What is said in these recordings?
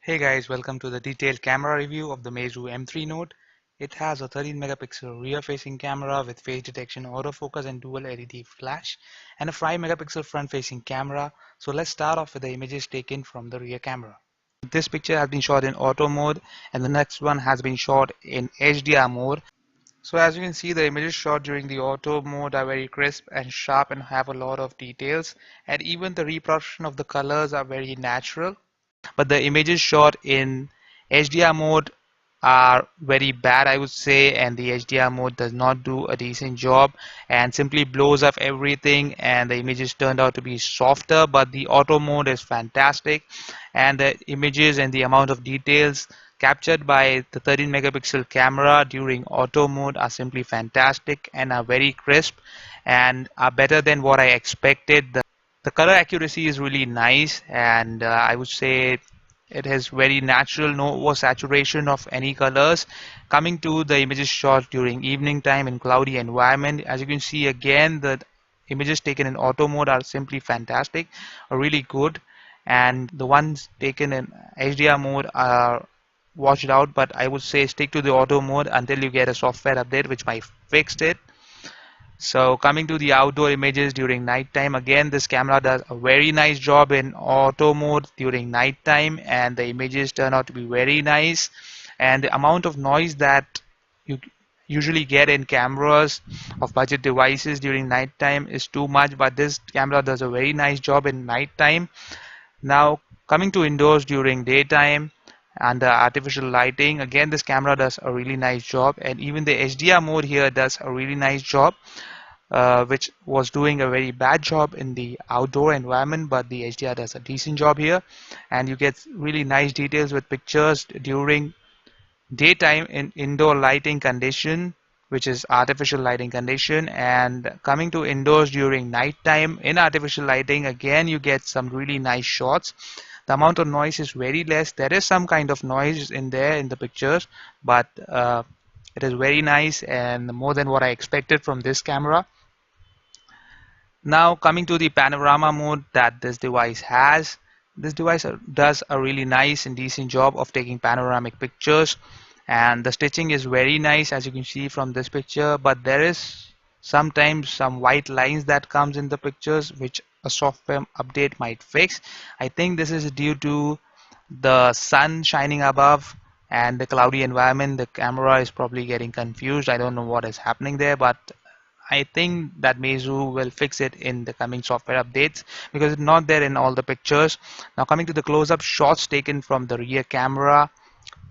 Hey guys, welcome to the detailed camera review of the Meizu M3 Note. It has a 13 megapixel rear facing camera with face detection, autofocus and dual LED flash, and a 5 megapixel front facing camera. So let's start off with the images taken from the rear camera. This picture has been shot in auto mode and the next one has been shot in HDR mode. So as you can see, the images shot during the auto mode are very crisp and sharp and have a lot of details, and even the reproduction of the colors are very natural. But the images shot in HDR mode are very bad, I would say, and the HDR mode does not do a decent job and simply blows up everything, and the images turned out to be softer. But the auto mode is fantastic, and the images and the amount of details captured by the 13 megapixel camera during auto mode are simply fantastic and are very crisp and are better than what I expected. The color accuracy is really nice, and I would say it has very natural, no oversaturation of any colors. Coming to the images shot during evening time in cloudy environment, as you can see again, the images taken in auto mode are simply fantastic, are really good, and the ones taken in HDR mode are watched out. But I would say stick to the auto mode until you get a software update which might fix it. So coming to the outdoor images during nighttime, again this camera does a very nice job in auto mode during nighttime, and the images turn out to be very nice. And the amount of noise that you usually get in cameras of budget devices during nighttime is too much, but this camera does a very nice job in nighttime. Now coming to indoors during daytime and artificial lighting, again this camera does a really nice job, and even the HDR mode here does a really nice job, which was doing a very bad job in the outdoor environment, but the HDR does a decent job here, and you get really nice details with pictures during daytime in indoor lighting condition, which is artificial lighting condition. And coming to indoors during nighttime in artificial lighting, again you get some really nice shots. The amount of noise is very less. There is some kind of noise in there in the pictures, but it is very nice and more than what I expected from this camera. Now coming to the panorama mode that this device has, this device does a really nice and decent job of taking panoramic pictures, and the stitching is very nice as you can see from this picture, but there is sometimes some white lines that comes in the pictures which a software update might fix. I think this is due to the sun shining above and the cloudy environment. The camera is probably getting confused. I don't know what is happening there, but I think that Meizu will fix it in the coming software updates because it's not there in all the pictures. Now coming to the close-up shots taken from the rear camera,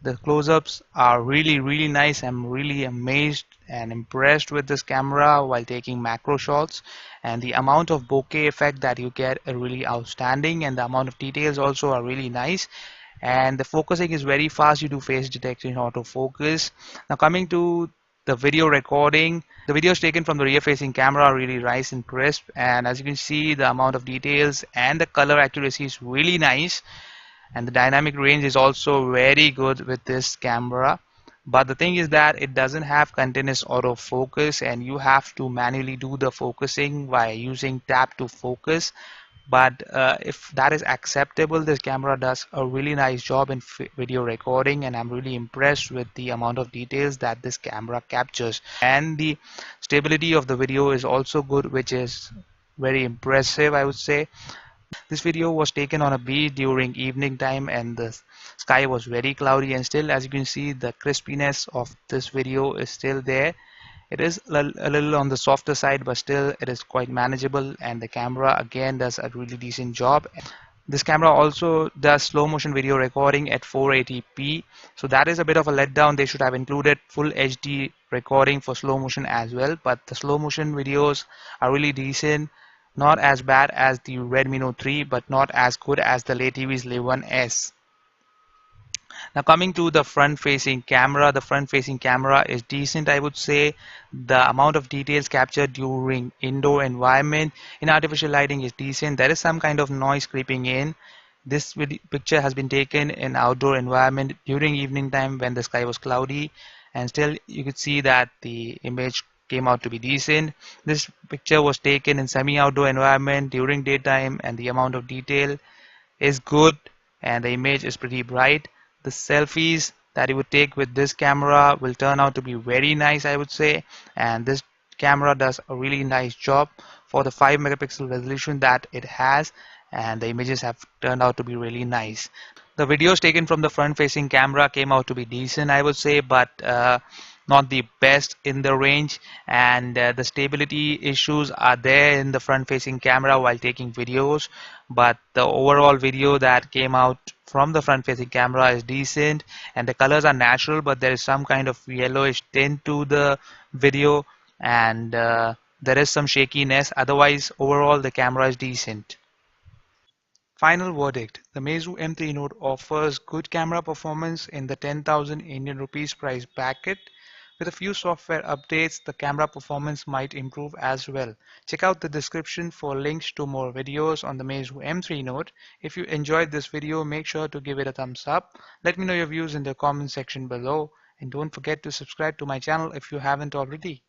the close-ups are really nice. I'm really amazed and impressed with this camera while taking macro shots, and the amount of bokeh effect that you get are really outstanding, and the amount of details also are really nice, and the focusing is very fast. You do face detection autofocus. Now coming to the video recording, the videos taken from the rear facing camera are really nice and crisp, and as you can see the amount of details and the color accuracy is really nice, and the dynamic range is also very good with this camera. But the thing is that it doesn't have continuous autofocus, and you have to manually do the focusing by using tap to focus. But if that is acceptable, this camera does a really nice job in video recording, and I'm really impressed with the amount of details that this camera captures, and the stability of the video is also good, which is very impressive, I would say. This video was taken on a beach during evening time, and the sky was very cloudy, and still as you can see the crispiness of this video is still there. It is a little on the softer side, but still it is quite manageable, and the camera again does a really decent job. This camera also does slow motion video recording at 480p, so that is a bit of a letdown. They should have included full HD recording for slow motion as well, but the slow motion videos are really decent. Not as bad as the Redmi Note 3, but not as good as the LeTV's Le1s. Now coming to the front facing camera, the front facing camera is decent, I would say. The amount of details captured during indoor environment in artificial lighting is decent. There is some kind of noise creeping in. This picture has been taken in outdoor environment during evening time when the sky was cloudy, and still you could see that the image came out to be decent. This picture was taken in semi-outdoor environment during daytime, and the amount of detail is good. and the image is pretty bright. The selfies that you would take with this camera will turn out to be very nice, I would say, and this camera does a really nice job for the 5 megapixel resolution that it has, and the images have turned out to be really nice. The videos taken from the front facing camera came out to be decent, I would say, but not the best in the range, and the stability issues are there in the front facing camera while taking videos, but the overall video that came out from the front facing camera is decent, and the colors are natural, but there is some kind of yellowish tint to the video, and there is some shakiness. Otherwise, overall the camera is decent. Final verdict: the Meizu M3 Note offers good camera performance in the 10,000 Indian rupees price bracket. With a few software updates, the camera performance might improve as well. Check out the description for links to more videos on the Meizu M3 Note. If you enjoyed this video, make sure to give it a thumbs up. Let me know your views in the comment section below, and don't forget to subscribe to my channel if you haven't already.